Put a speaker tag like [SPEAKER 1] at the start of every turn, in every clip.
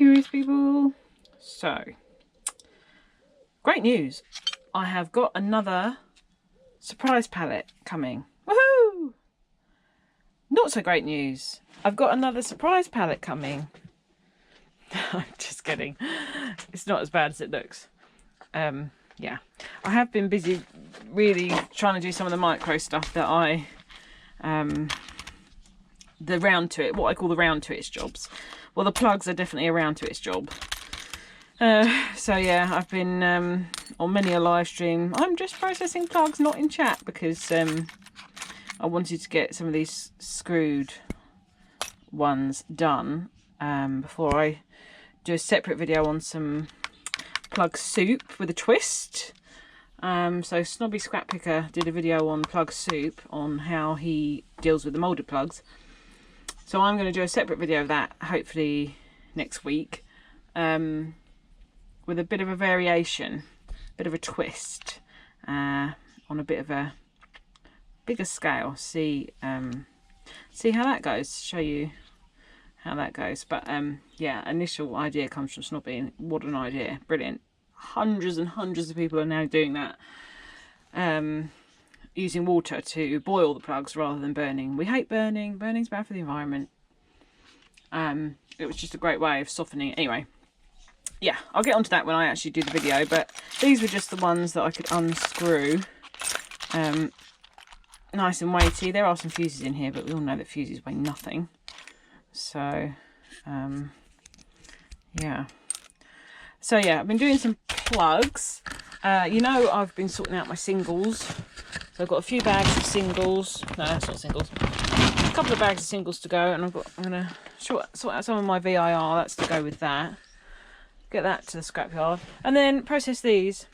[SPEAKER 1] curious people. So, great news. I have got another surprise palette coming. Woohoo! Not so great news. I've got another surprise palette coming. I'm just kidding. It's not as bad as it looks. Yeah. I have been busy really trying to do some of the micro stuff that the round to it, what I call the round to its jobs. Well, the plugs are definitely a round to its job. So yeah, I've been on many a live stream. I'm just processing plugs, not in chat, because I wanted to get some of these screwed ones done before I do a separate video on some plug soup with a twist. So Snobby Scrap Picker did a video on plug soup on how he deals with the moulded plugs. So I'm going to do a separate video of that, hopefully next week, with a bit of a variation, a bit of a twist, on a bit of a bigger scale. See how that goes, show you how that goes. But yeah, initial idea comes from Snobby, and what an idea, brilliant. Hundreds and hundreds of people are now doing that, using water to boil the plugs rather than burning. We hate burning. Burning's bad for the environment. It was just a great way of softening it. Anyway, yeah, I'll get onto that when I actually do the video, but these were just the ones that I could unscrew. Nice and weighty. There are some fuses in here, but we all know that fuses weigh nothing. So yeah. So yeah, I've been doing some plugs. You know, I've been sorting out my singles. So I've got a few bags of singles. No, that's not singles. A couple of bags of singles to go, and I'm gonna sort out some of my VIR. That's to go with that. Get that to the scrapyard, and then process these.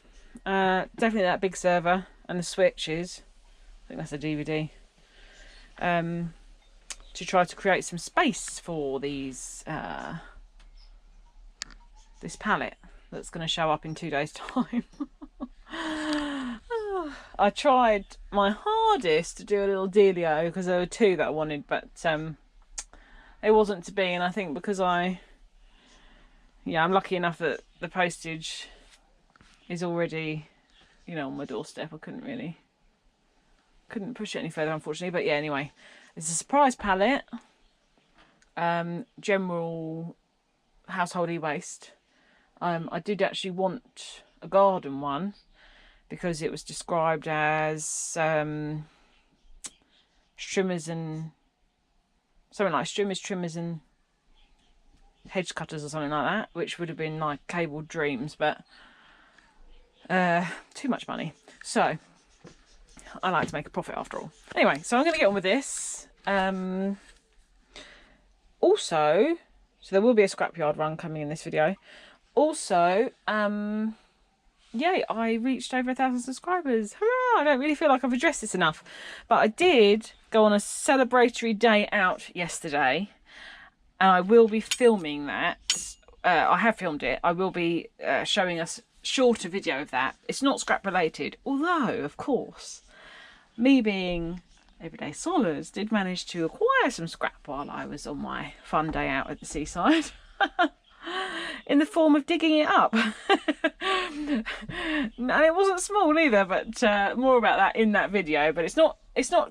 [SPEAKER 1] Definitely that big server and the switches. I think that's a DVD. To try to create some space for these. This palette that's going to show up in 2 days' time. I tried my hardest to do a little dealio because there were two that I wanted, but it wasn't to be. And I think because I'm lucky enough that the postage is already, you know, on my doorstep. I couldn't push it any further, unfortunately. But yeah, anyway, it's a surprise palette. General household e-waste. I did actually want a garden one because it was described as trimmers and something like trimmers and hedge cutters or something like that, which would have been like cabled dreams, but too much money. So I like to make a profit after all. Anyway, so I'm going to get on with this. Also, so there will be a scrapyard run coming in this video. Also, yay, I reached over 1,000 subscribers. Hurrah! I don't really feel like I've addressed this enough. But I did go on a celebratory day out yesterday. And I will be filming that. I have filmed it. I will be showing us shorter video of that. It's not scrap related. Although, of course, me being Everyday Solers did manage to acquire some scrap while I was on my fun day out at the seaside. In the form of digging it up. And it wasn't small either, but more about that in that video. But it's not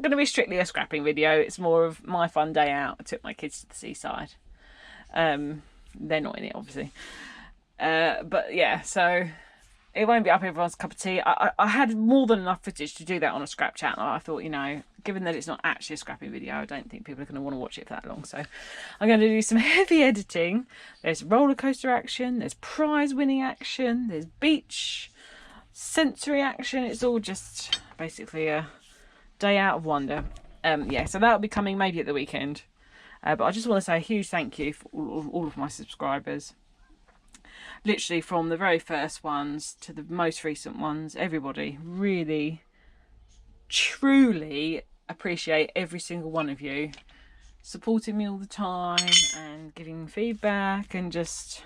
[SPEAKER 1] going to be strictly a scrapping video. It's more of my fun day out. I took my kids to the seaside. They're not in it, obviously. But yeah, so it won't be up everyone's cup of tea. I had more than enough footage to do that on a scrap channel. I thought, you know, given that it's not actually a scrapping video, I don't think people are going to want to watch it for that long. So I'm going to do some heavy editing. There's roller coaster action, there's prize winning action, there's beach sensory action. It's all just basically a day out of wonder. Yeah, so that'll be coming maybe at the weekend. But I just want to say a huge thank you for all of my subscribers. Literally from the very first ones to the most recent ones, everybody really, truly appreciate every single one of you supporting me all the time and giving feedback and just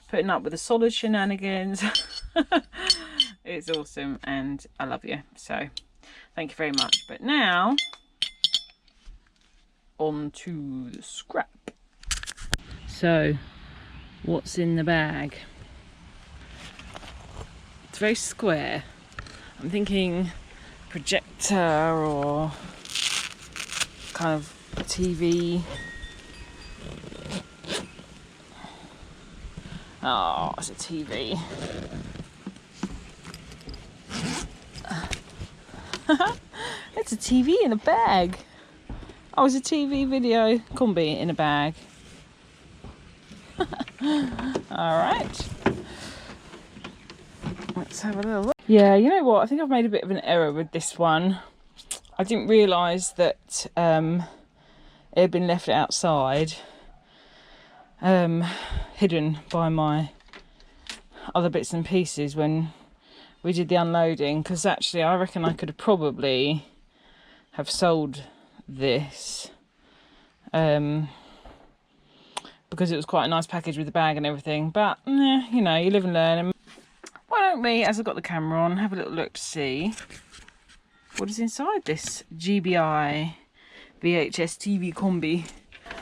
[SPEAKER 1] putting up with the solid shenanigans. It's awesome and I love you. So thank you very much. But now on to the scrap. So what's in the bag. It's very square. I'm thinking projector or kind of TV. Oh, it's a TV. It's a TV in a bag. Oh, it's a TV video combi in a bag. Alright. Let's have a little look. Yeah, you know what? I think I've made a bit of an error with this one. I didn't realise that it had been left outside, hidden by my other bits and pieces when we did the unloading, because actually I reckon I could have probably have sold this because it was quite a nice package with the bag and everything, but you know, you live and learn. And why don't we, as I've got the camera on, have a little look to see what is inside this GBI VHS TV combi.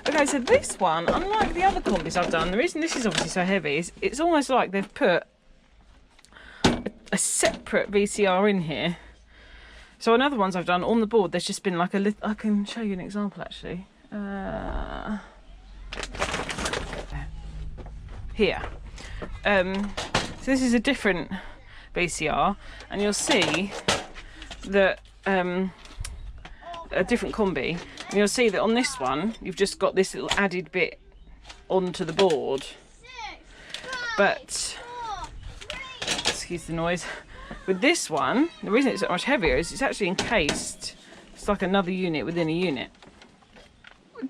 [SPEAKER 1] Okay, so this one, unlike the other combis I've done, the reason this is obviously so heavy is it's almost like they've put a separate VCR in here. So in other ones I've done on the board, there's just been like a little, I can show you an example actually. Here. So this is a different VCR, and you'll see that a different combi, and you'll see that on this one you've just got this little added bit onto the board, but excuse the noise, with this one the reason it's so much heavier is it's actually encased. It's like another unit within a unit.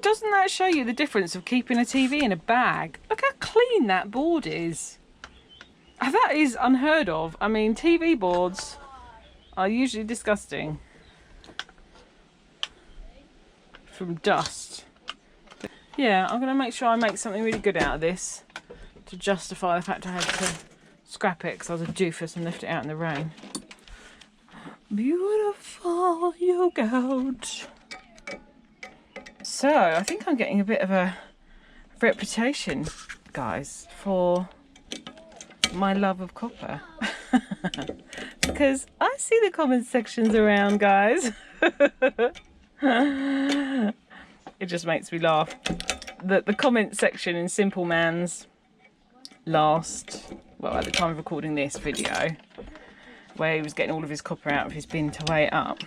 [SPEAKER 1] Doesn't that show you the difference of keeping a TV in a bag? Look how clean that board is. That is unheard of. I mean, TV boards are usually disgusting from dust. Yeah, I'm going to make sure I make something really good out of this to justify the fact I had to scrap it because I was a doofus and left it out in the rain. Beautiful, you goat. So, I think I'm getting a bit of a reputation, guys, for my love of copper. Because I see the comment sections around, guys. It just makes me laugh. The comment section in Simple Man's last, well, at the time of recording this video, where he was getting all of his copper out of his bin to weigh it up,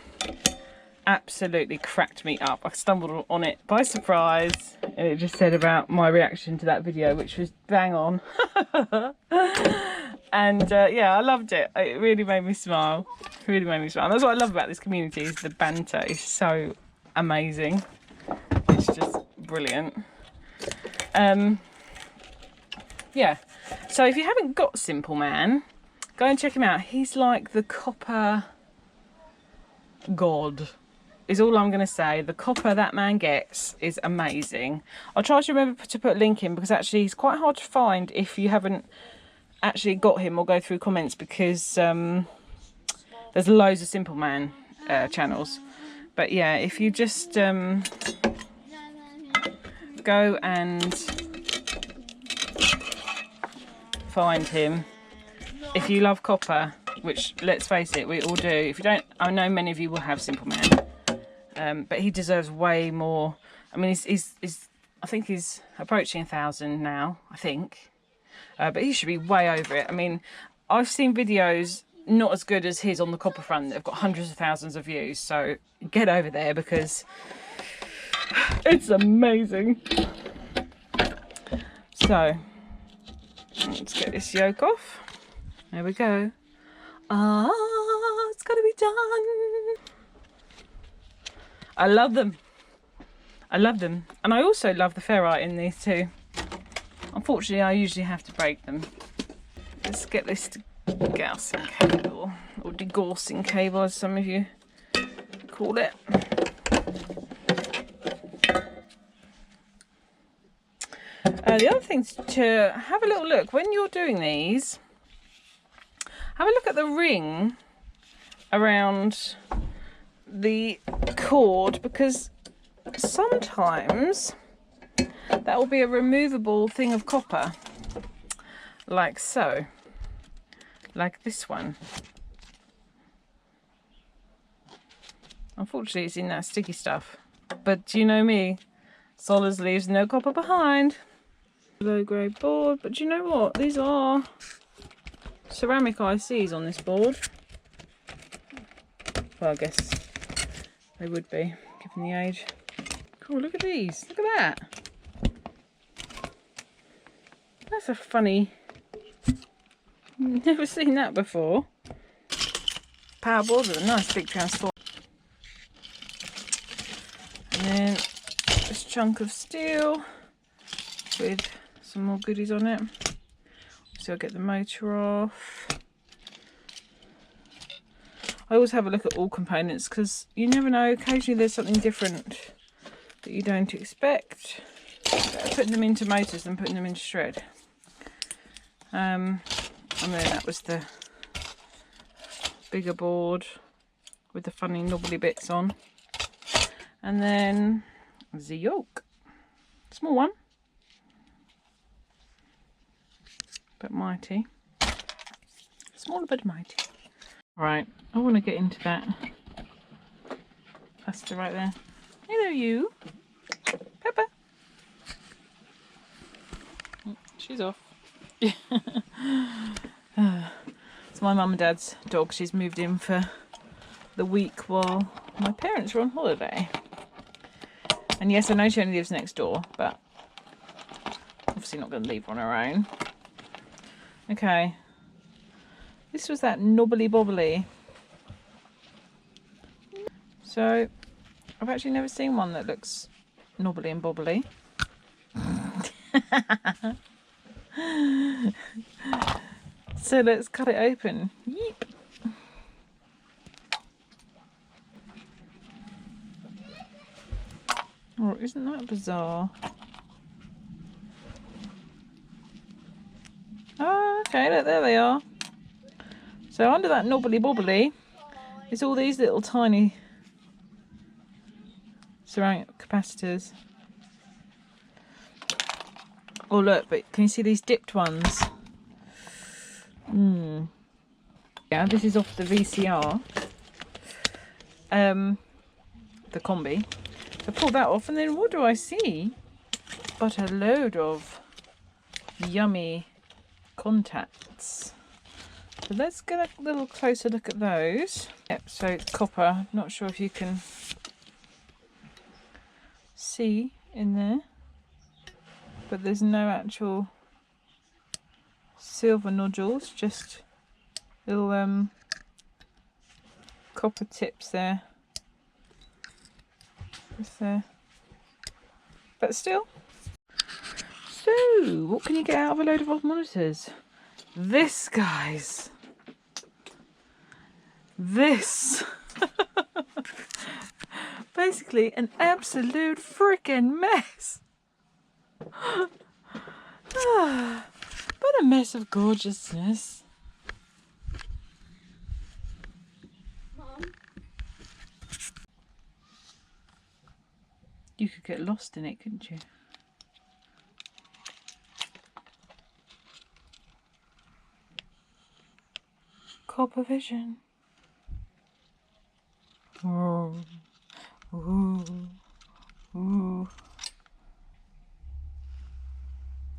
[SPEAKER 1] absolutely cracked me up. I stumbled on it by surprise, and it just said about my reaction to that video, which was bang on. And yeah, I loved it. It really made me smile. Really made me smile. And that's what I love about this community, is the banter is so amazing. It's just brilliant. Yeah, so if you haven't got Simple Man, go and check him out. He's like the copper god, is all I'm going to say. The copper that man gets is amazing. I'll try to remember to put a link in, because actually he's quite hard to find if you haven't actually got him or go through comments, because there's loads of Simple Man channels. But yeah, if you just go and find him, if you love copper, which let's face it, we all do. If you don't, I know many of you will have Simple Man, but he deserves way more. I mean, he's I think he's approaching 1,000 now, I think, but he should be way over it. I mean, I've seen videos not as good as his on the copper front that have got hundreds of thousands of views, so get over there because it's amazing. So let's get this yoke off. There we go. Ah, it's gotta be done. I love them. I love them. And I also love the ferrite in these too. Unfortunately, I usually have to break them. Let's get this degaussing cable, or degaussing cable as some of you call it. The other thing to have a little look, when you're doing these, have a look at the ring around the cord, because sometimes that will be a removable thing of copper. like so, like this one. Unfortunately, it's in that sticky stuff, but you know me, Sollers leaves no copper behind. Low grade board, but do you know what? These are ceramic ICs on this board. Well, I guess they would be, given the age. Cool, look at these. Look at that. That's a funny... Never seen that before. Power board with a nice big transformer. And then this chunk of steel with some more goodies on it. So I'll get the motor off. I always have a look at all components because you never know, occasionally there's something different that you don't expect. Better putting them into motors than putting them into shred. And then that was the bigger board with the funny knobbly bits on. And then the yoke. Small one, but mighty. Smaller but mighty. Right, I want to get into that plaster right there. Hello you, Pepper. She's off. It's my mum and dad's dog. She's moved in for the week while my parents were on holiday. And yes, I know she only lives next door, but obviously not going to leave her on her own. Okay. This was that knobbly bobbly. So, I've actually never seen one that looks knobbly and bobbly. So let's cut it open. Yeep. Oh, isn't that bizarre? Oh, okay, look, there they are. So under that knobbly bobbly is all these little tiny ceramic capacitors. Oh look, but can you see these dipped ones? Yeah, this is off the VCR. The combi. So pull that off and then what do I see? But a load of yummy contacts. So let's get a little closer look at those. Yep, so copper. Not sure if you can see in there, but there's no actual silver nodules, just little copper tips there. Just there. But still. So, what can you get out of a load of old monitors? This, guys. This. Basically an absolute freaking mess. But a mess of gorgeousness. Mom. You could get lost in it, couldn't you? Copper vision. Oh. Ooh. Ooh.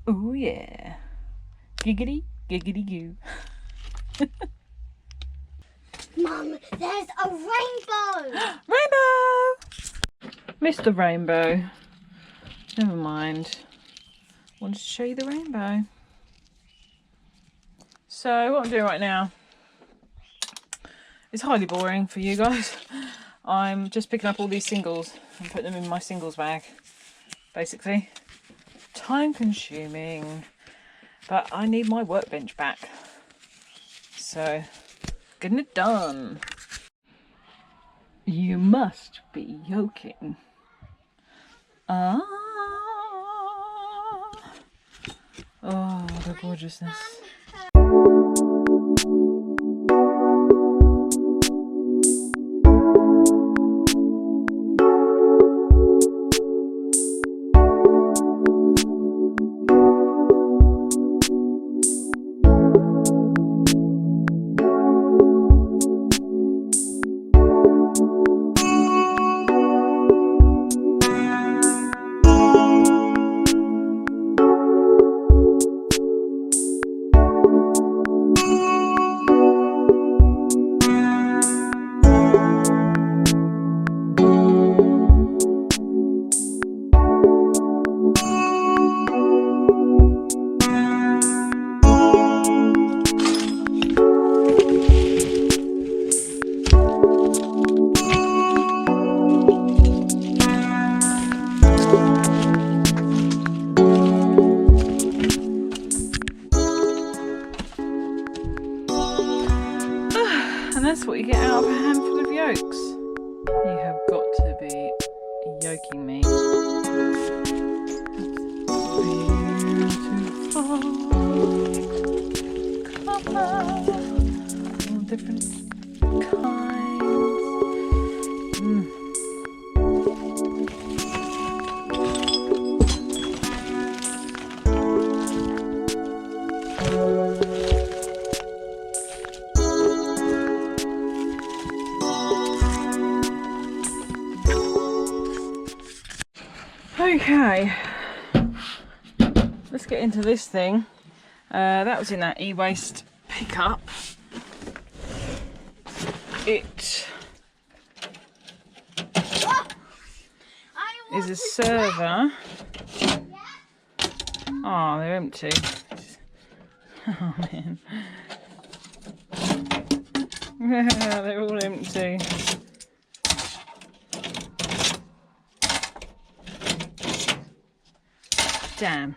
[SPEAKER 1] Oh yeah. Giggity, giggity goo.
[SPEAKER 2] Mum, there's a rainbow!
[SPEAKER 1] Rainbow! Missed the rainbow. Never mind. Wanted to show you the rainbow. So what I'm doing right now is highly boring for you guys. I'm just picking up all these singles and putting them in my singles bag. Basically. Time consuming. But I need my workbench back. So, getting it done. You must be yoking. Ah. Oh, the gorgeousness. jokes. You have got to be yoking me. Beautiful colour, all different kinds. Okay, let's get into this thing. That was in that e-waste pickup. It is a server. Oh, they're empty. Oh man. They're all empty. Damn.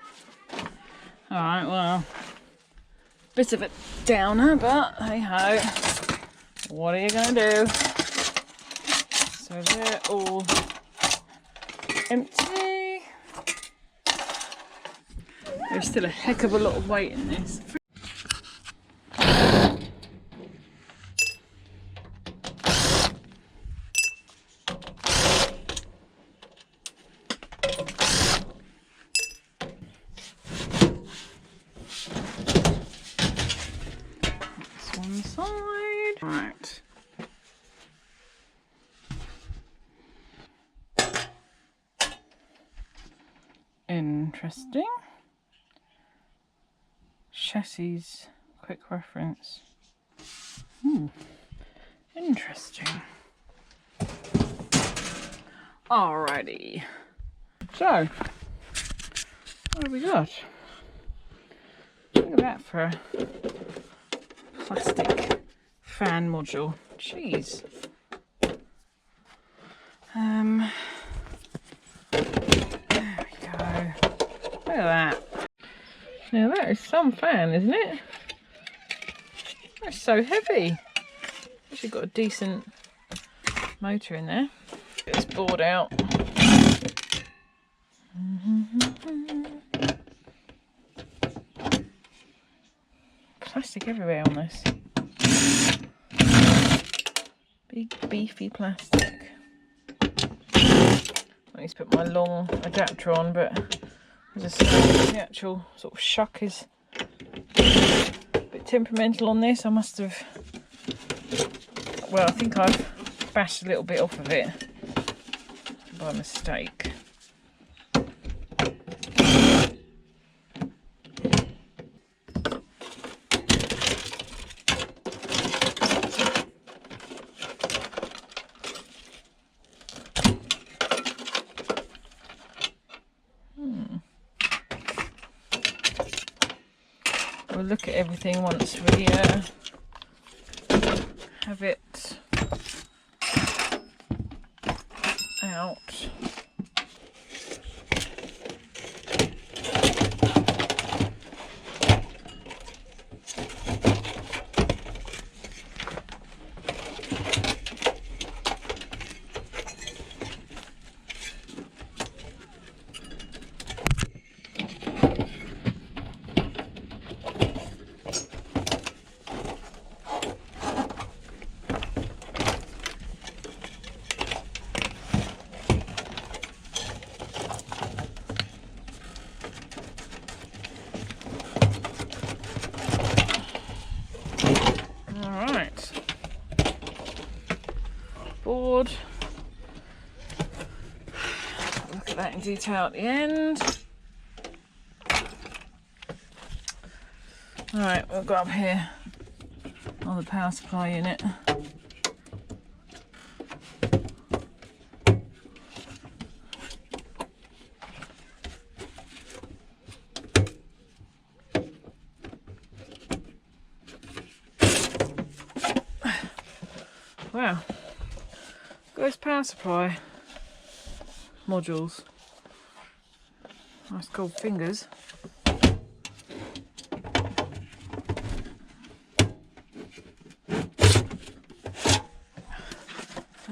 [SPEAKER 1] Alright, well, bit of a downer, but hey ho. What are you gonna do? So they're all empty. There's still a heck of a lot of weight in this. One side. Right. Interesting. Chassis quick reference. Interesting. Alrighty. So, what have we got? Look at that for a plastic fan module. Jeez. There we go. Look at that. Now that is some fan, isn't it? That's so heavy. Actually got a decent motor in there. Get this board out. Plastic everywhere on this. Big beefy plastic. I need to put my long adapter on, but as I say, the actual sort of shuck is a bit temperamental on this. I must have, well, I think I've bashed a little bit off of it by mistake. We'll look at everything once we have it out. Board. Look at that in detail at the end. Alright, we'll go up here on the power supply unit. Wow. Those power supply modules. Nice gold fingers.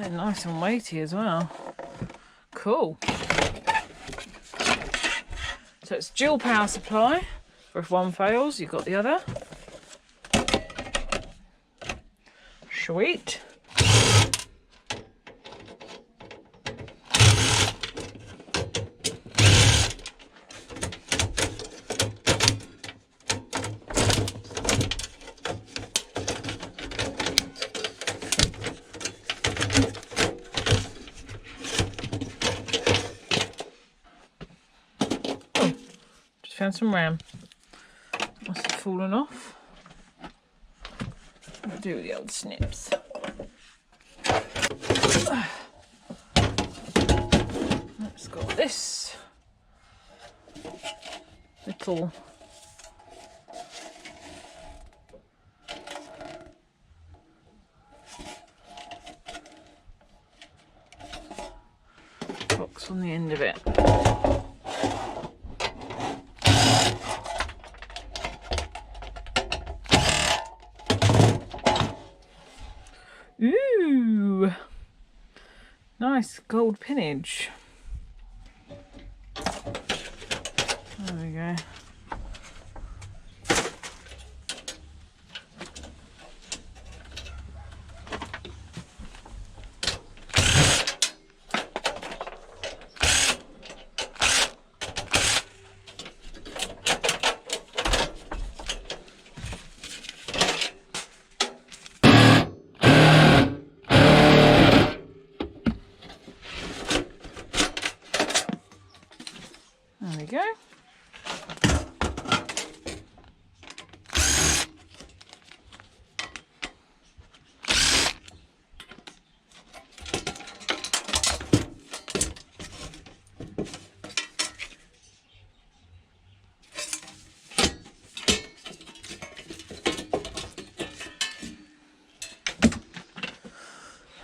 [SPEAKER 1] They're nice and weighty as well. Cool. So it's dual power supply, for if one fails, you've got the other. Sweet. Found some RAM. Must have fallen off. What do I do with the old snips? Let's got this little box on the end of it. Ooh, nice gold pinnage. There we go. There we go.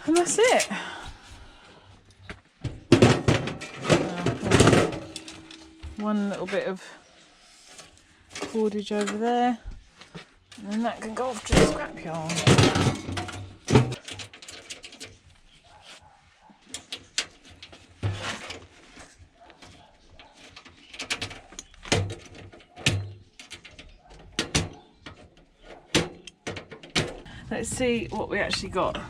[SPEAKER 1] And that's it. One little bit of cordage over there, and then that can go off to the scrapyard. Let's see what we actually got.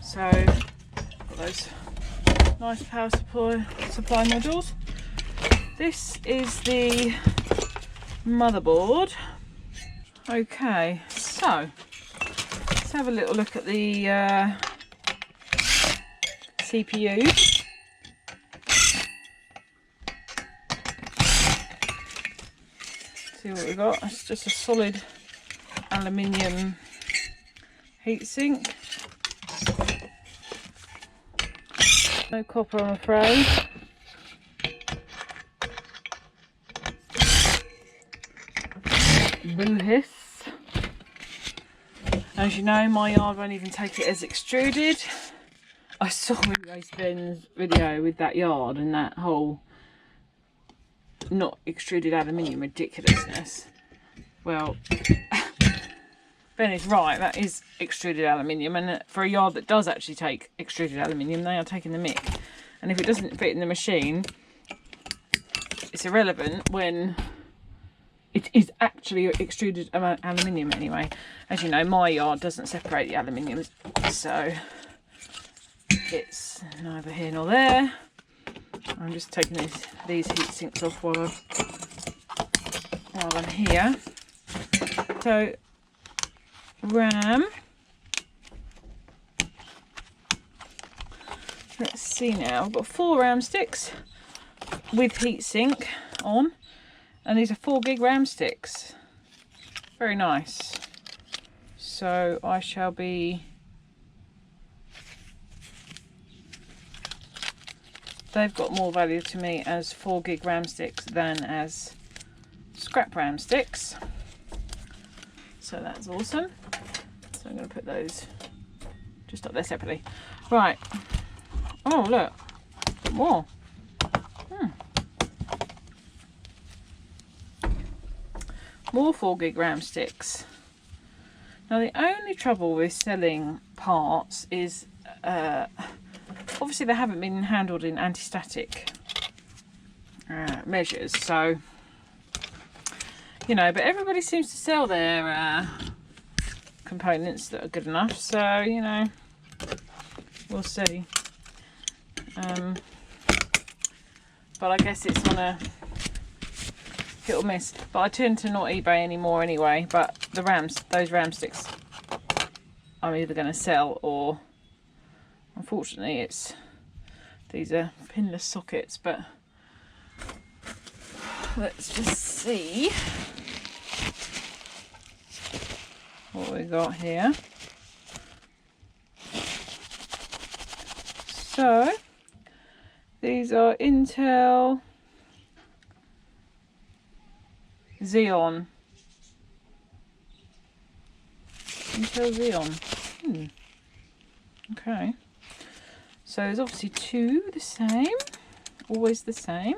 [SPEAKER 1] So, got those nice power supply modules. This is the motherboard. Okay, so let's have a little look at the CPU. See what we got. It's just a solid aluminium heatsink. No copper, I'm afraid. Boo-hiss. As you know, my yard won't even take it as extruded. I saw EverydaySollers's video with that yard and that whole not extruded aluminium ridiculousness. Well, Ben is right, that is extruded aluminium, and for a yard that does actually take extruded aluminium, they are taking the mick. And if it doesn't fit in the machine, it's irrelevant when it is actually extruded aluminium anyway. As you know, my yard doesn't separate the aluminium, so it's neither here nor there. I'm just taking these heat sinks off while I'm here. So, RAM. Let's see now. I've got 4 RAM sticks with heatsink on. And these are 4 gig RAM sticks. Very nice. So I shall be... They've got more value to me as 4 gig RAM sticks than as scrap RAM sticks. So that's awesome. So I'm going to put those just up there separately. Right. Oh, look. More. More 4 gig RAM sticks. Now the only trouble with selling parts is obviously they haven't been handled in anti-static measures, so you know, but everybody seems to sell their components that are good enough, so you know, we'll see. But I guess it's on a hit or miss. But I tend to not eBay anymore anyway. But the those ram sticks, I'm either going to sell, or unfortunately these are pinless sockets. But let's just see what we got here. So these are Intel Xeon. Okay. So there's obviously two the same, always the same.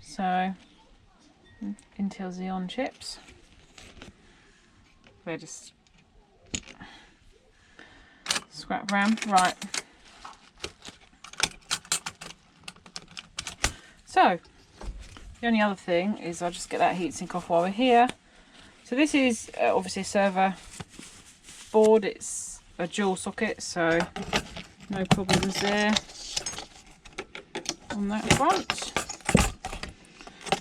[SPEAKER 1] So Intel Xeon chips. They're just scrap RAM, right. So the only other thing is I'll just get that heatsink off while we're here. So this is obviously a server board. It's a dual socket, so no problems there on that front.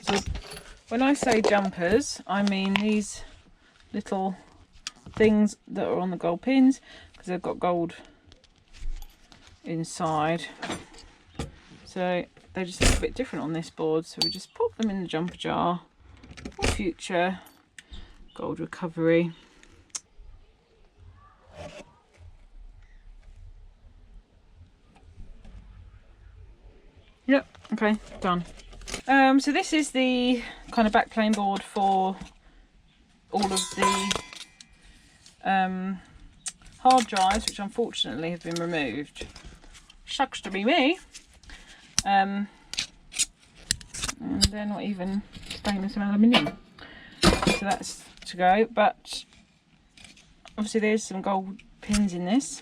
[SPEAKER 1] So when I say jumpers, I mean these little things that are on the gold pins, because they've got gold inside, so they just look a bit different on this board. So we just pop them in the jumper jar for future gold recovery. Yep, okay, done. So this is the kind of backplane board for all of the hard drives, which unfortunately have been removed. Shucks to be me. And they're not even stainless and aluminium, so that's to go. But obviously there's some gold pins in this,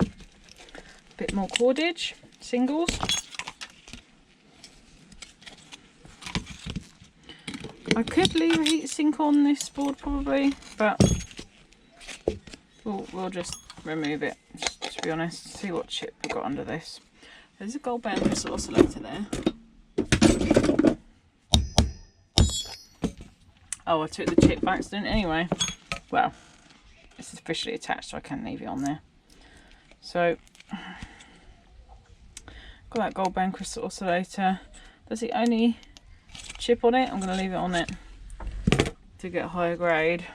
[SPEAKER 1] a bit more cordage, singles. I could leave a heatsink on this board probably, but we'll just remove it, to be honest. See what chip we've got under this. There's a gold band crystal oscillator there. Oh, I took the chip by accident anyway. Well, it's officially attached, so I can't leave it on there. So, got that gold band crystal oscillator. That's the only chip on it. I'm going to leave it on it to get a higher grade.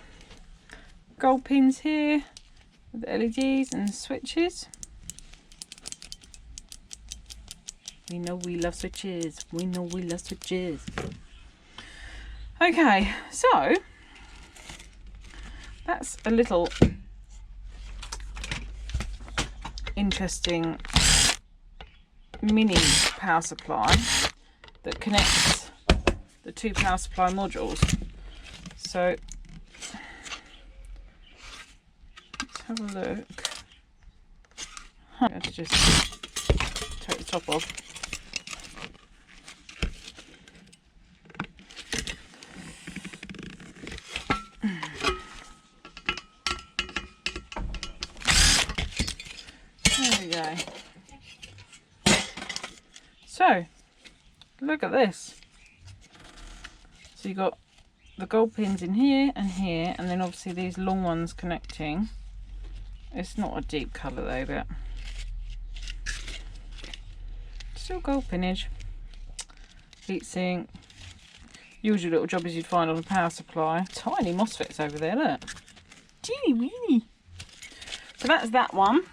[SPEAKER 1] Gold pins here with LEDs and switches. We know we love switches. We know we love switches. Okay, so that's a little interesting mini power supply that connects the two power supply modules. So let's have a look. I have to just take the top off. There we go. So look at this. So you got the gold pins in here, and then obviously these long ones connecting. It's not a deep colour though, but still gold pinage. Heatsink. Usual little jobbies you'd find on a power supply. Tiny MOSFETs over there, look. Teeny weeny. So that's that one.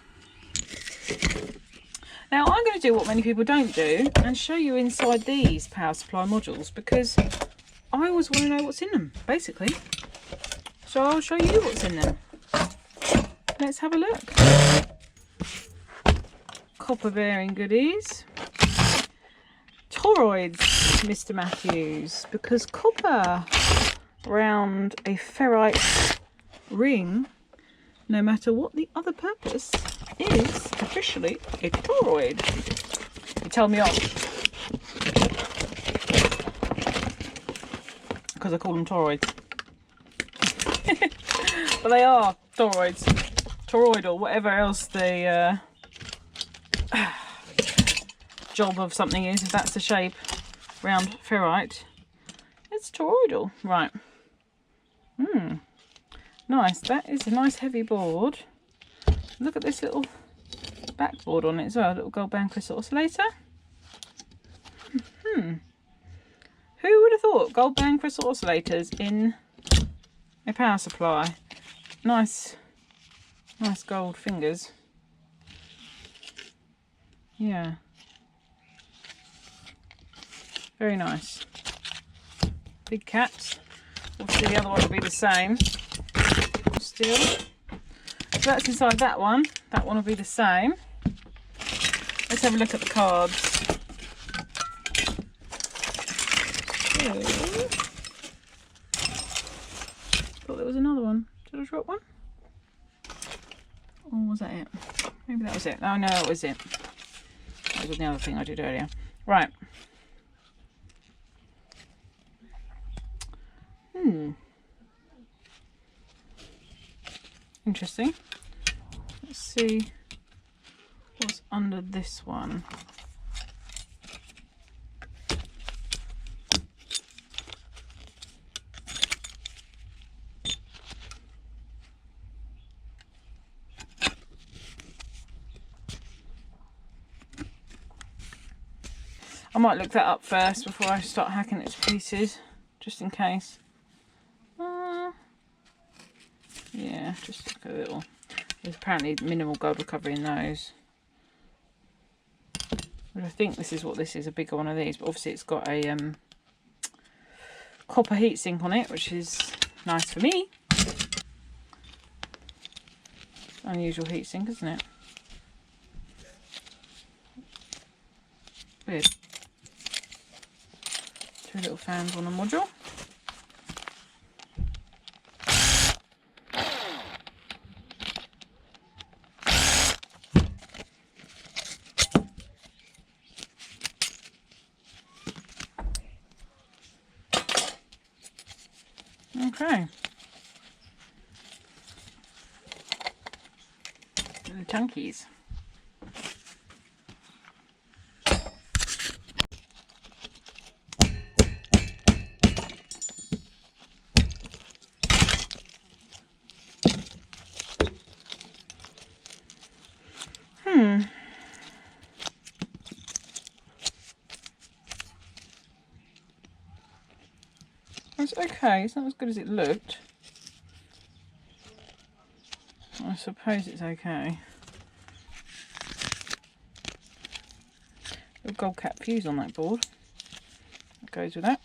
[SPEAKER 1] Now I'm going to do what many people don't do and show you inside these power supply modules, because I always want to know what's in them, basically. So I'll show you what's in them. Let's have a look. Copper bearing goodies. Toroids, Mr. Matthews, because copper around a ferrite ring no matter what the other purpose, is officially a toroid. You tell me off. Because I call them toroids. But they are toroids. Toroidal, whatever else the job of something is, if that's the shape, round ferrite, it's toroidal. Right. Nice. That is a nice heavy board. Look at this little backboard on it as well, a little gold band crystal oscillator. Who would have thought gold band crystal oscillators in a power supply? Nice gold fingers. Yeah. Very nice. Big cat. Obviously the other one will be the same. Still. So that's inside that one. That one will be the same. Let's have a look at the cards. Thought there was another one. Did I drop one? Or was that it? Maybe that was it. Oh no, that was it. That was the other thing I did earlier. Right. Interesting. Let's see what's under this one. I might look that up first before I start hacking it to pieces, just in case. Yeah, just like a little. There's apparently minimal gold recovery in those. But I think this is what this is, a bigger one of these. But obviously it's got a copper heatsink on it, which is nice for me. Unusual heatsink, isn't it? Weird. 2 little fans on a module. Okay. The chunkies. It's okay, it's not as good as it looked. I suppose it's okay. A gold cap fuse on that board. That goes with that.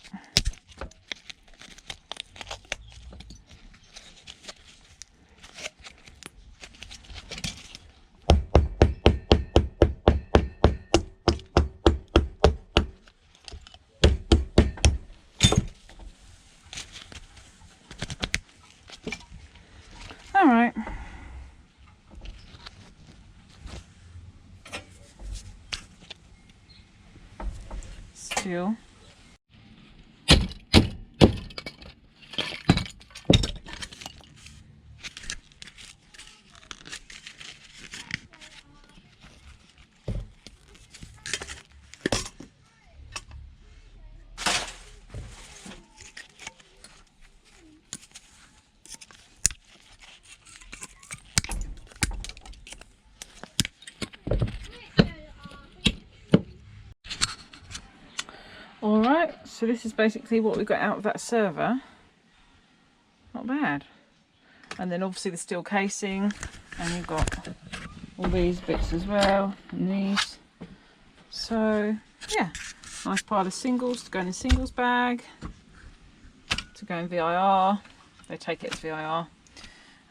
[SPEAKER 1] Alright. Still. Alright, so this is basically what we got out of that server. Not bad. And then obviously the steel casing, and you've got all these bits as well, and these. So yeah, nice pile of singles to go in a singles bag, to go in VIR. They take it as VIR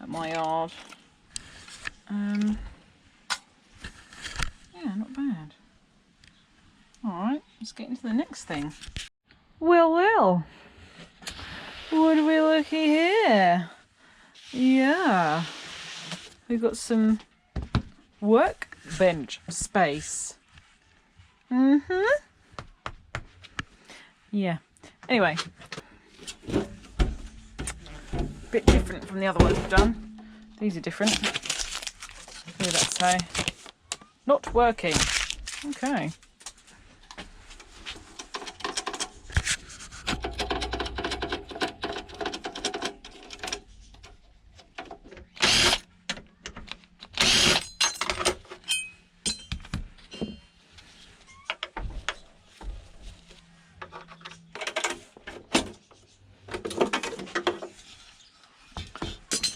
[SPEAKER 1] at my yard. Yeah, not bad. Alright, let's get into the next thing. Well, well. What are we looking here? Yeah. we've got some workbench space. Yeah. Anyway, bit different from the other ones we've done. These are different. What did that say? Not working. Okay.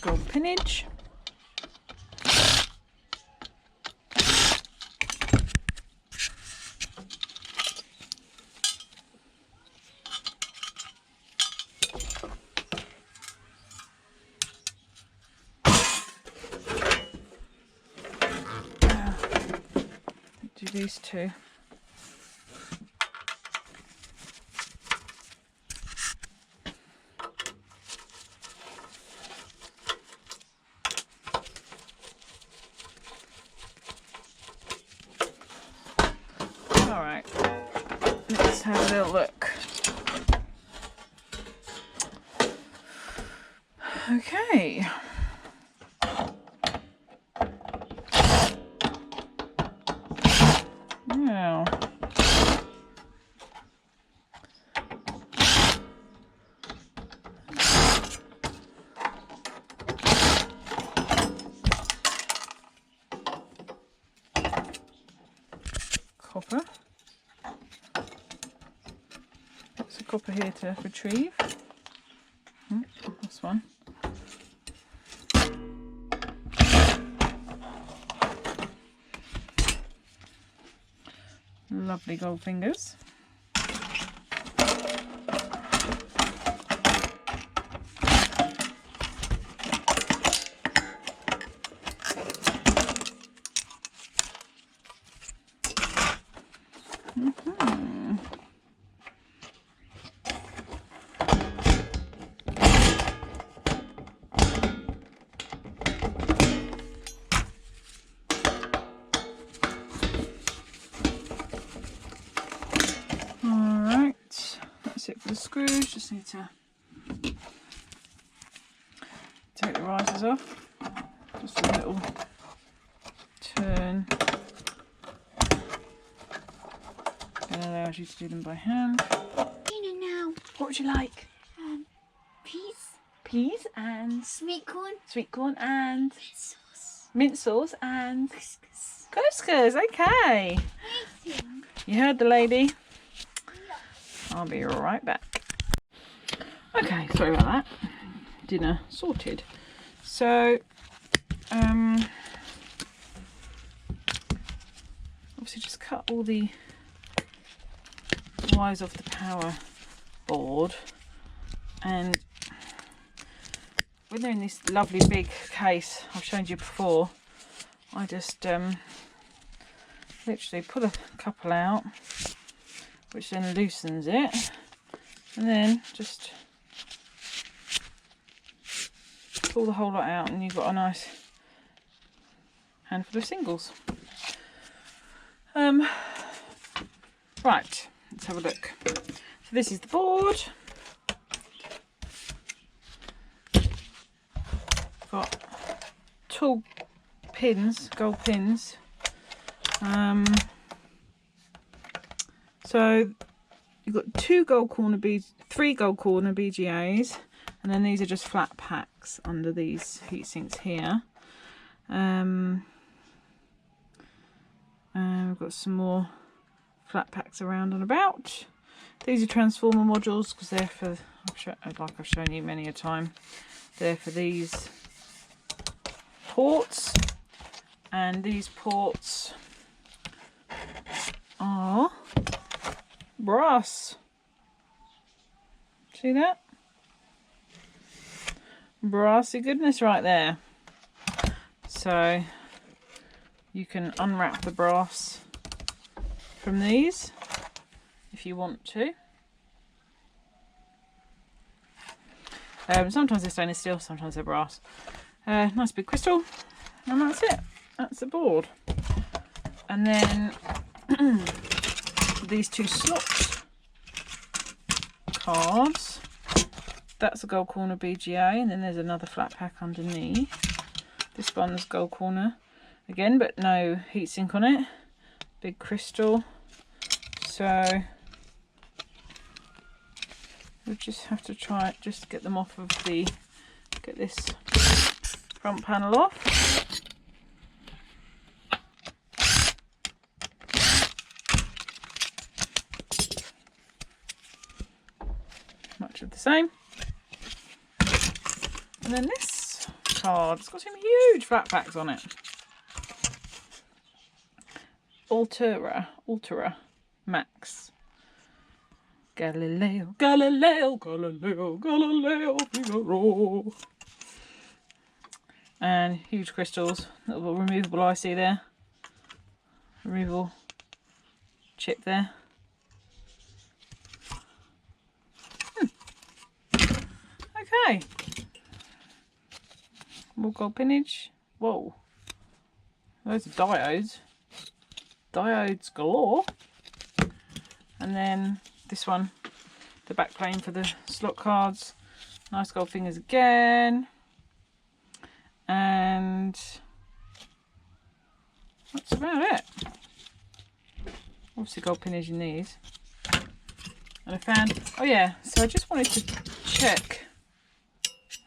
[SPEAKER 1] Gold pinnage. Do these two. Alright, let's have a little look. Okay. Now, copper. There's a copper here to retrieve. This one. Lovely gold fingers. It for the screws, just need to take the risers off, just a little turn, and allows you to do them by hand.
[SPEAKER 2] Now,
[SPEAKER 1] What would you like?
[SPEAKER 2] peas,
[SPEAKER 1] Peas and
[SPEAKER 2] sweet corn
[SPEAKER 1] and
[SPEAKER 2] sauce.
[SPEAKER 1] mint sauce and couscous. Okay, you heard the lady. I'll be right back. Okay, sorry about that. Dinner sorted. So, obviously just cut all the wires off the power board, and when they're in this lovely big case I've shown you before, I just literally pull a couple out, which then loosens it, and then just pull the whole lot out, and you've got a nice handful of singles. Right, let's have a look. So this is the board. Got tall pins, gold pins. So you've got three gold corner BGAs, and then these are just flat packs under these heat sinks here. We've got some more flat packs around and about. These are transformer modules because they're for, like I've shown you many a time, they're for these ports, and these ports are brass. See that? Brassy goodness right there. So you can unwrap the brass from these if you want to. Sometimes they're stainless steel, sometimes they're brass. Nice big crystal. And that's it. That's the board. And then these two slot cards. That's a gold corner BGA, and then there's another flat pack underneath. This one's gold corner again, but no heatsink on it. Big crystal. So we'll just have to try it, just get them off of the, get this front panel off. Much of the same. And then this card, it's got some huge flat packs on it. Ultra Max. Galileo, Galileo, Galileo, Galileo, Figaro. And huge crystals, little removable IC there. Removable chip there. Okay. More gold pinage. Whoa. Those are diodes. Diodes galore. And then this one, the back plane for the slot cards. Nice gold fingers again. And that's about it. Obviously gold pinage in these. And I found, oh yeah, so I just wanted to check.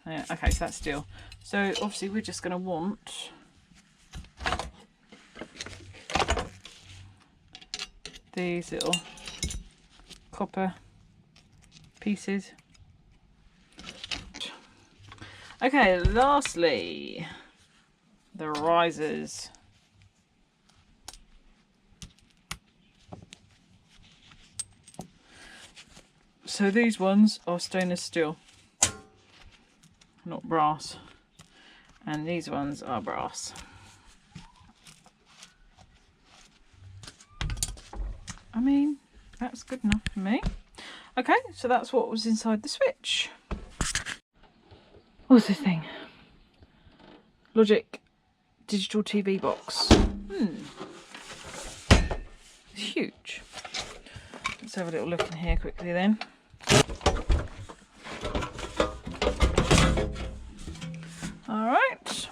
[SPEAKER 1] Yeah, okay, so that's steel. So obviously we're just going to want these little copper pieces. Okay, lastly, the risers. So these ones are stainless steel, not brass, and these ones are brass. I mean, that's good enough for me. Okay, so that's what was inside the Switch. What's this thing? Logic digital TV box. It's huge. Let's have a little look in here quickly then. All right.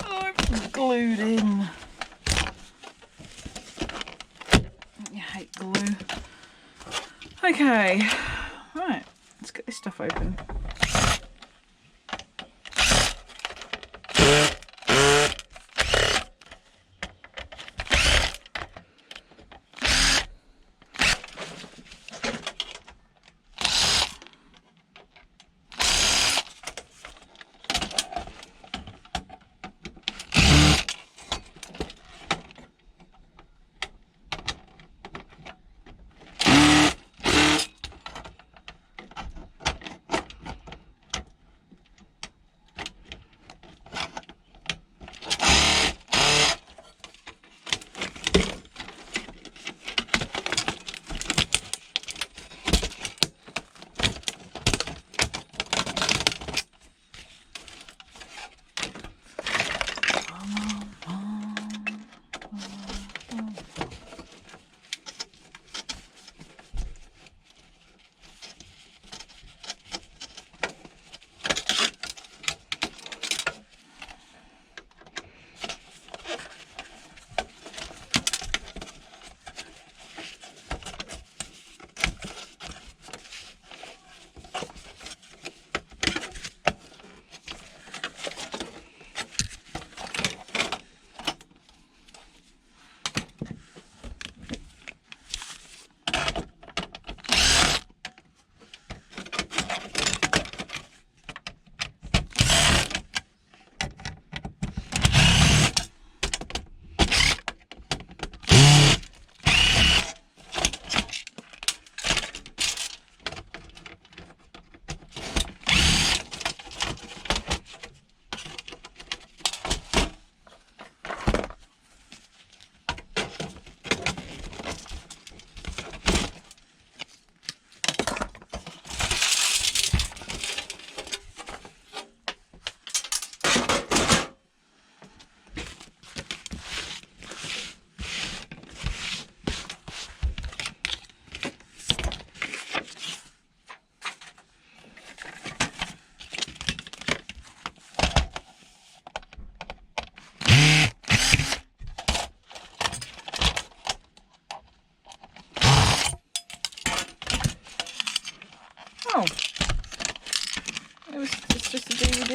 [SPEAKER 1] I've glued in. I hate glue. Okay, right, let's get this stuff open.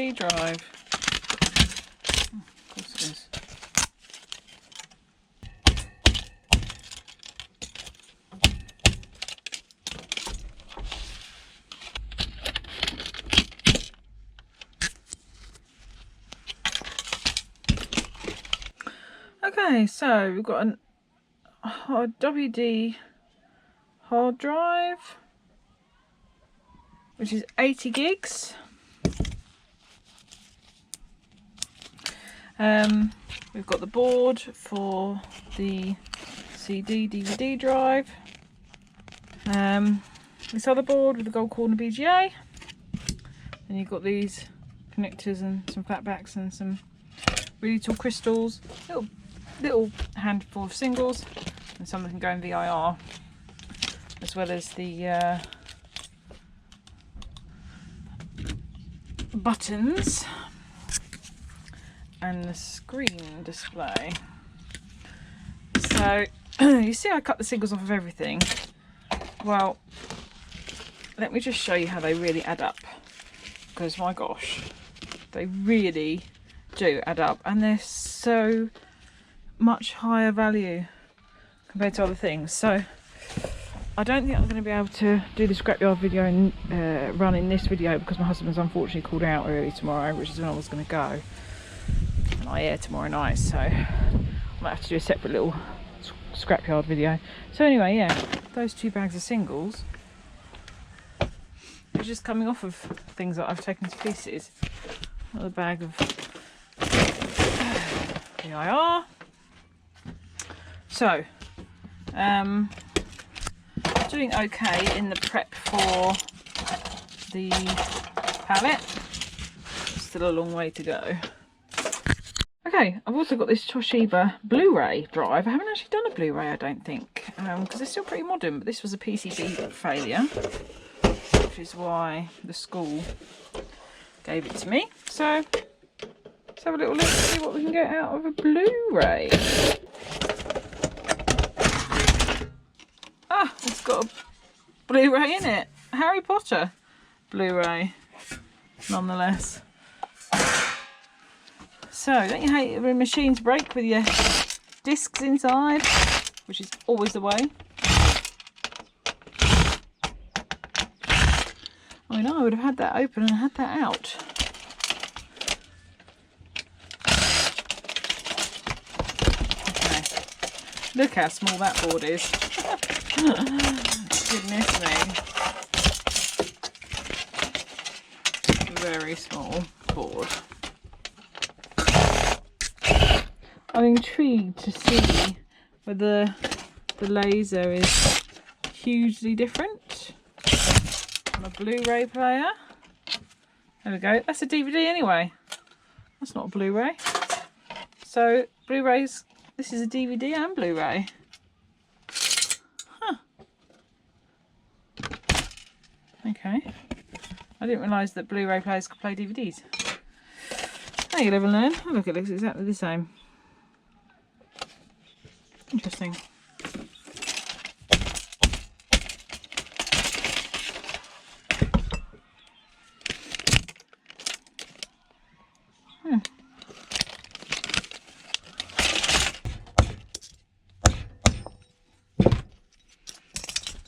[SPEAKER 1] DVD drive. Oh, of course it is. Okay, so we've got a WD hard drive, which is 80 gigs. We've got the board for the CD DVD drive. This other board with the gold corner BGA. And you've got these connectors and some flatbacks and some really tall crystals. Little handful of singles and some that can go in VIR, as well as the buttons and the screen display. So you see I cut the singles off of everything. Well, let me just show you how they really add up, because my gosh, they really do add up, and they're so much higher value compared to other things. So I don't think I'm going to be able to do the scrapyard video and run in this video, because my husband's unfortunately called out early tomorrow, which is when I was going to go, and I air tomorrow night, so I might have to do a separate little scrapyard video. So anyway, yeah, those 2 bags of singles are just coming off of things that I've taken to pieces. Another bag of VIR. So doing okay in the prep for the pallet. Still a long way to go. Okay, I've also got this Toshiba Blu-ray drive. I haven't actually done a Blu-ray, I don't think, because they're still pretty modern, but this was a PCB failure, which is why the school gave it to me. So let's have a little look and see what we can get out of a Blu-ray. Ah, it's got a Blu-ray in it. Harry Potter Blu-ray, nonetheless. So, don't you hate it when machines break with your discs inside, which is always the way. I know, I would have had that open and had that out. Okay, look how small that board is. Goodness me. Very small board. I'm intrigued to see whether the laser is hugely different on a Blu-ray player. There we go. That's a DVD anyway. That's not a Blu-ray. So Blu-rays, this is a DVD and Blu-ray. Huh. Okay. I didn't realise that Blu-ray players could play DVDs. There you live and learn. Oh, look, it looks exactly the same. Interesting.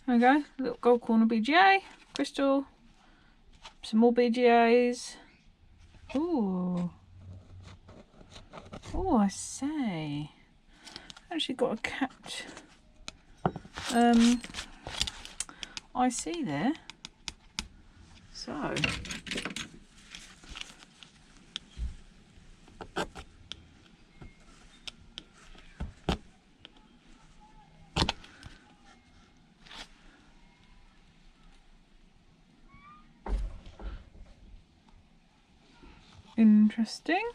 [SPEAKER 1] There we go, little gold corner BGA, crystal, some more BGAs. Ooh. Oh, I say. Actually got a capped IC there. So interesting.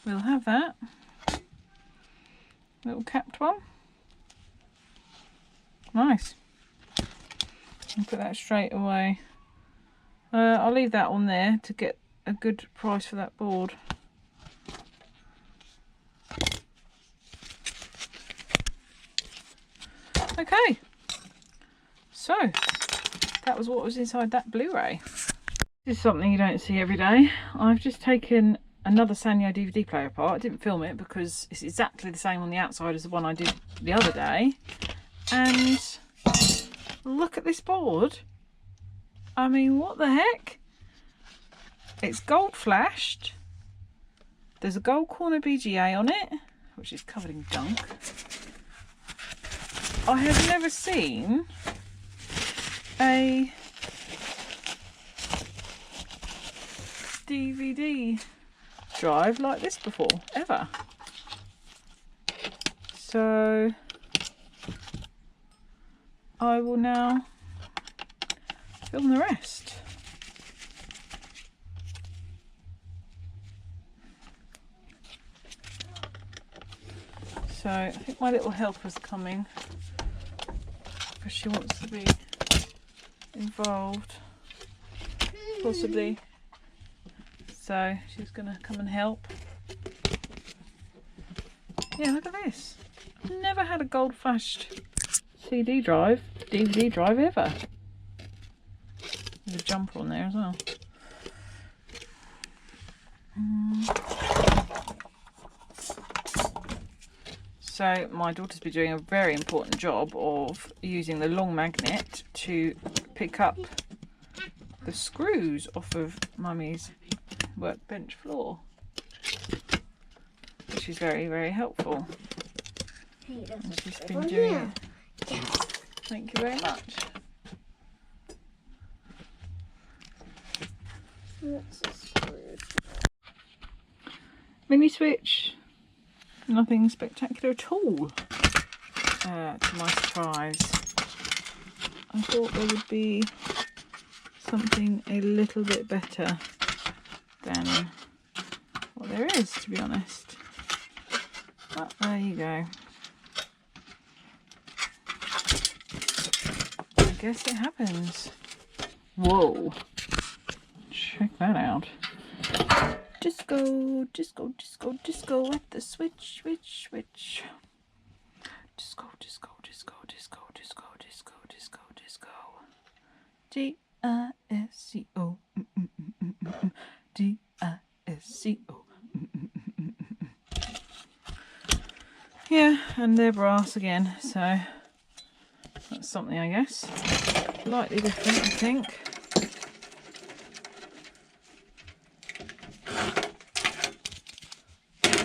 [SPEAKER 1] We'll have that little capped one. Nice. I'll put that straight away. I'll leave that on there to get a good price for that board. Okay, so that was what was inside that Blu-ray. This is something you don't see every day. I've just taken another Sanyo DVD player apart. I didn't film it because it's exactly the same on the outside as the one I did the other day. And look at this board. I mean, what the heck? It's gold flashed. There's a gold corner BGA on it, which is covered in gunk. I have never seen a DVD drive like this before, ever. So I will now film the rest. So I think my little helper's coming because she wants to be involved, possibly. So she's gonna come and help. Yeah, look at this. Never had a gold flashed DVD drive ever. There's a jumper on there as well. So my daughter's been doing a very important job of using the long magnet to pick up the screws off of Mummy's workbench floor, which is very, very helpful. And she's been doing it.
[SPEAKER 2] Yes.
[SPEAKER 1] Thank you very much. Mini switch. Nothing spectacular at all, to my surprise. I thought there would be something a little bit better than what there is, to be honest. But there you go. I guess it happens. Whoa. Check that out. Disco, disco, disco, disco at the switch, switch, switch. Disco, disco, disco, disco, disco, disco, disco, disco. D-I-S-C-O. D-I-S-C-O. Yeah, and they're brass again, so that's something, I guess. Slightly different, I think.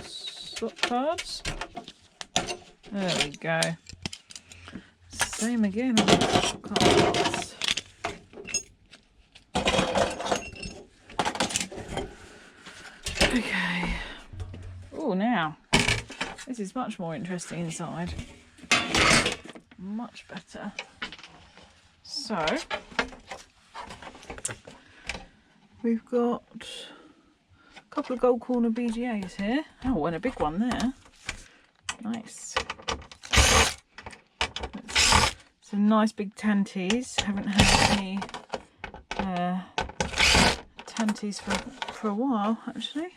[SPEAKER 1] Slot cards. There we go. Same again on the slot cards. Okay. Oh, now this is much more interesting inside. Much better. So we've got a couple of gold corner BGAs here. Oh, and a big one there. Nice. Some nice big tanties. Haven't had any tanties for a while, actually.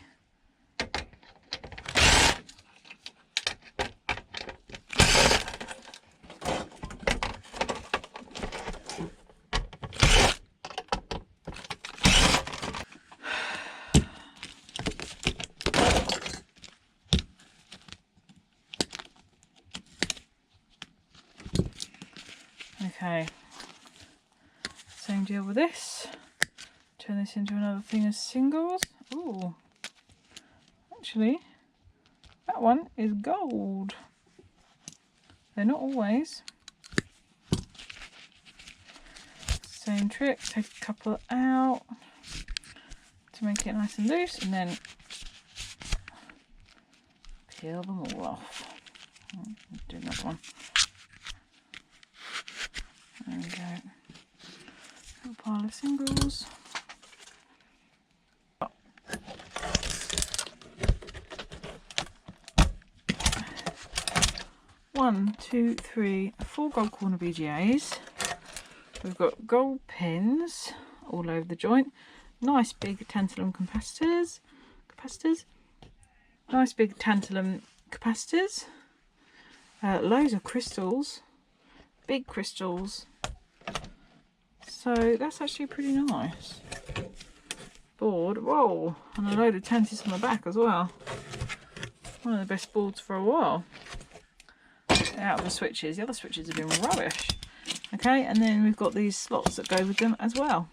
[SPEAKER 1] Okay, same deal with this. Turn this into another thing of singles. Ooh, actually, that one is gold. They're not always. Same trick, take a couple out to make it nice and loose, and then peel them all off. Do another one. There we go. Little pile of singles. One, two, three, 4 gold corner BGAs. We've got gold pins all over the joint. Nice big tantalum capacitors. Nice big tantalum capacitors. Loads of crystals. big crystals. So that's actually pretty nice. Board, whoa, and a load of tanties on the back as well. One of the best boards for a while. Out of the switches. The other switches have been rubbish. Okay, and then we've got these slots that go with them as well.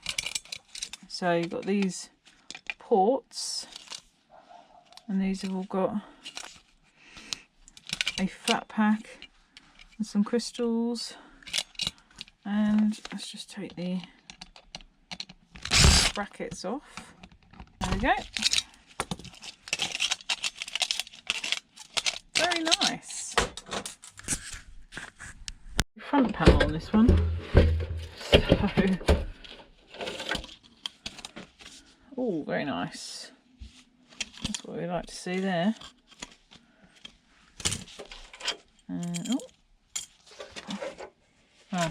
[SPEAKER 1] So you've got these ports, and these have all got a flat pack and some crystals. And let's just take the brackets off. There we go. Very nice. Front panel on this one. So, oh, very nice. That's what we like to see there. Oh,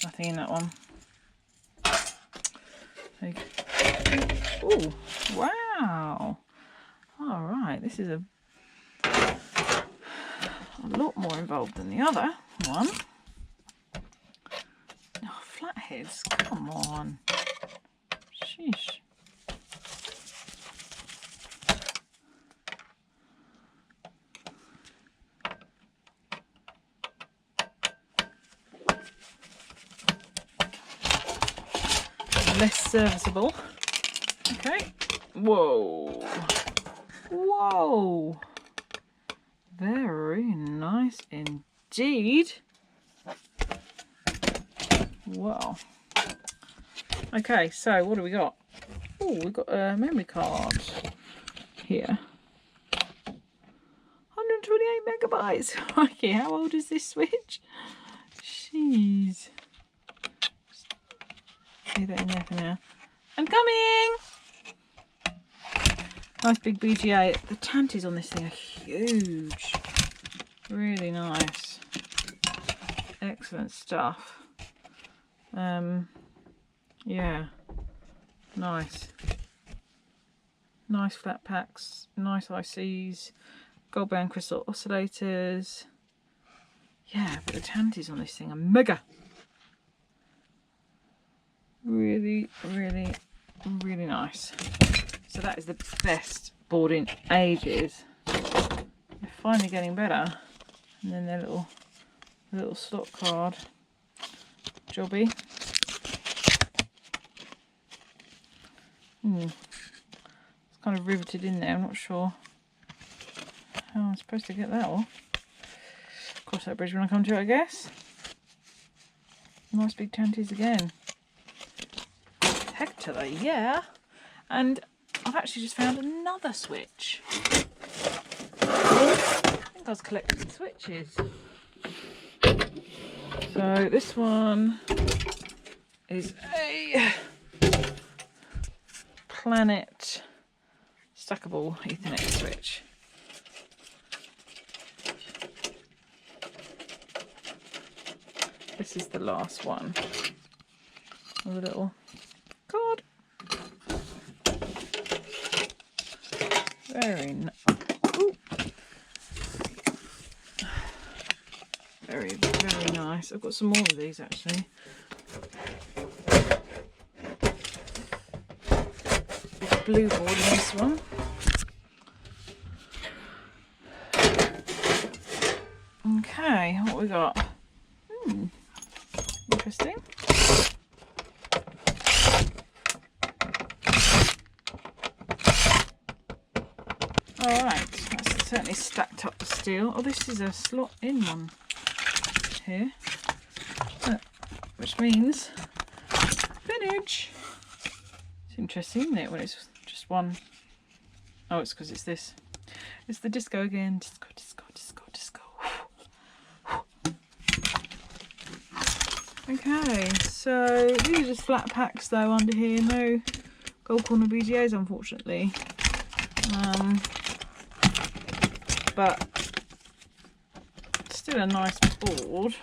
[SPEAKER 1] nothing in that one. Oh, wow. All right, this is a lot more involved than the other one. Oh, flatheads, come on. Sheesh. Less serviceable. Okay. Whoa. Whoa. Very nice indeed. Wow. Okay, so what do we got? Oh, we've got a memory card here. 128 megabytes. Okay, how old is this Switch? Jeez. Leave that in there for now. I'm coming! Nice big BGA. The tanties on this thing are huge. Really nice. Excellent stuff. Yeah. Nice. Nice flat packs. Nice ICs. Gold band crystal oscillators. Yeah, but the tanties on this thing are mega. Really, really, really nice. So that is the best board in ages. They're finally getting better. And then their little slot card. Jobby. It's kind of riveted in there. I'm not sure how I'm supposed to get that off. Cross that bridge when I come to it, I guess. Nice big tanties again. Hector, yeah. And I've actually just found another switch. I think I was collecting switches. So this one is a Planet stackable Ethernet switch. This is the last one. With a little card. Very nice. Very, very nice. I've got some more of these actually. Blue board in this one. Okay, what we got? Interesting. Alright, that's certainly stacked up the steel. Oh, this is a slot in one here. Which means vintage. It's interesting, isn't it, when it's just one. Oh, it's because it's this. It's the disco again. Disco, disco, disco, disco. Okay, so these are just flat packs though under here. No gold corner BGAs, unfortunately. But still a nice board.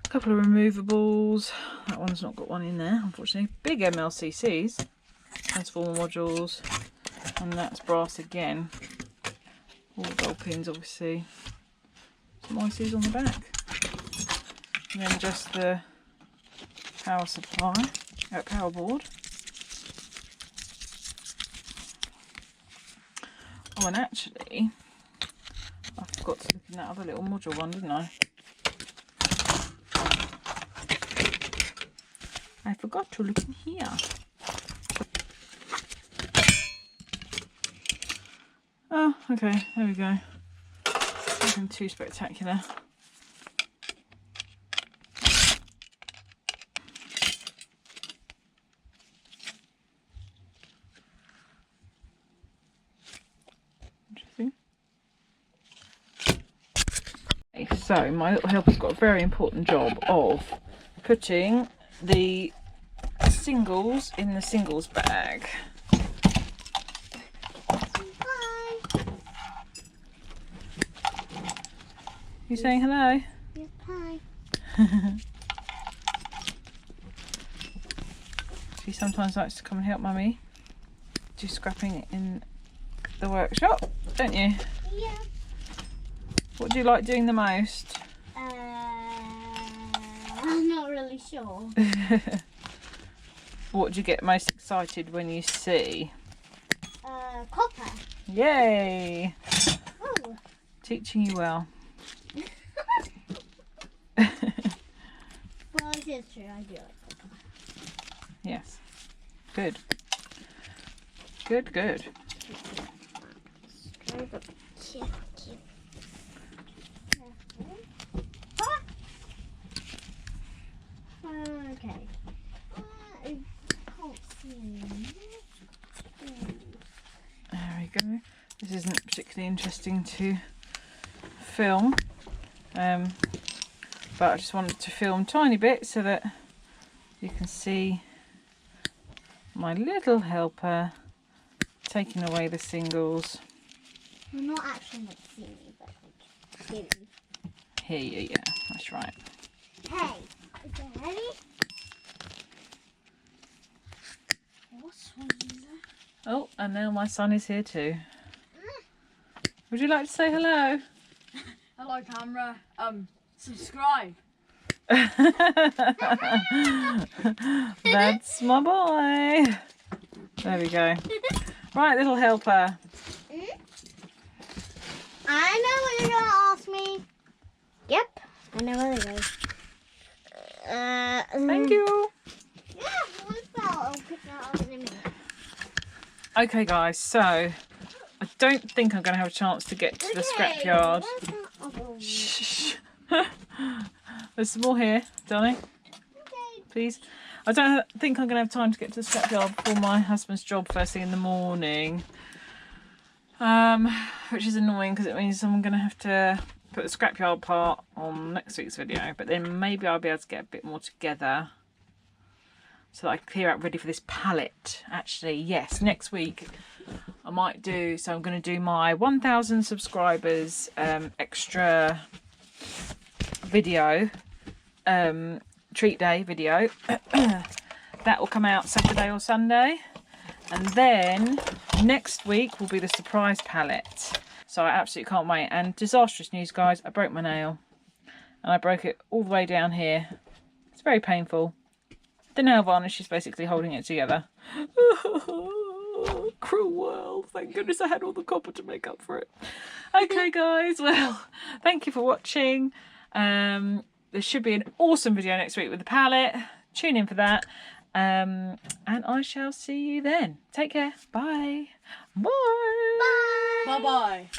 [SPEAKER 1] A couple of removables. That one's not got one in there, unfortunately. Big MLCCs, transformer modules, and that's brass again. All the gold pins, obviously. some ICs on the back. And then just the power supply, power board. Oh, and actually, I forgot to look in that other little module one, didn't I? I forgot to look in here. Oh, okay, there we go. Nothing too spectacular. Interesting. Okay, so my little helper's got a very important job of putting the singles in the singles bag. You saying hello?
[SPEAKER 2] Yes, hi.
[SPEAKER 1] She sometimes likes to come and help Mummy do scrapping in the workshop, don't you?
[SPEAKER 2] Yeah.
[SPEAKER 1] What do you like doing the most?
[SPEAKER 2] I'm not really sure.
[SPEAKER 1] What do you get most excited when you see?
[SPEAKER 2] Copper.
[SPEAKER 1] Yay!
[SPEAKER 2] Oh.
[SPEAKER 1] Teaching you well.
[SPEAKER 2] Well, it is true. I do like copper.
[SPEAKER 1] Yes. Good. Good, good.
[SPEAKER 2] Okay. I can't see.
[SPEAKER 1] There we go. This isn't particularly interesting to film, but I just wanted to film a tiny bit so that you can see my little helper taking away the singles.
[SPEAKER 2] Well, not actually like see me, but like hear me.
[SPEAKER 1] Hear you, yeah, that's right.
[SPEAKER 2] Hey, is it heavy? What's one there?
[SPEAKER 1] Oh, and now my son is here too. Would you like to say hello?
[SPEAKER 3] Hello camera, subscribe.
[SPEAKER 1] That's my boy. There we go. Right, little helper.
[SPEAKER 2] I know what you're gonna ask me. Yep, I know where it goes.
[SPEAKER 1] Thank you.
[SPEAKER 2] Yeah, what's that? I'll pick that up in a minute.
[SPEAKER 1] Okay guys, so I don't think I'm going to have a chance to get to the scrapyard.
[SPEAKER 2] Where's that other one?
[SPEAKER 1] Shh. There's some more here, Donny,
[SPEAKER 2] Okay.
[SPEAKER 1] please. I don't think I'm going to have time to get to the scrapyard before my husband's job first thing in the morning. Which is annoying because it means I'm going to have to put the scrapyard part on next week's video. But then maybe I'll be able to get a bit more together so that I can clear out ready for this pallet. Actually, yes, next week I might do, so I'm going to do my 1,000 subscribers extra video, treat day video. That will come out Saturday or Sunday. And then next week will be the surprise pallet. So I absolutely can't wait. And disastrous news, guys, I broke my nail. And I broke it all the way down here. It's very painful. The nail varnish is basically holding it together. Cruel world. Thank goodness I had all the copper to make up for it. Okay, guys. Well, thank you for watching. There should be an awesome video next week with the pallet. Tune in for that. And I shall see you then. Take care. Bye. Bye.
[SPEAKER 2] Bye.
[SPEAKER 3] Bye bye.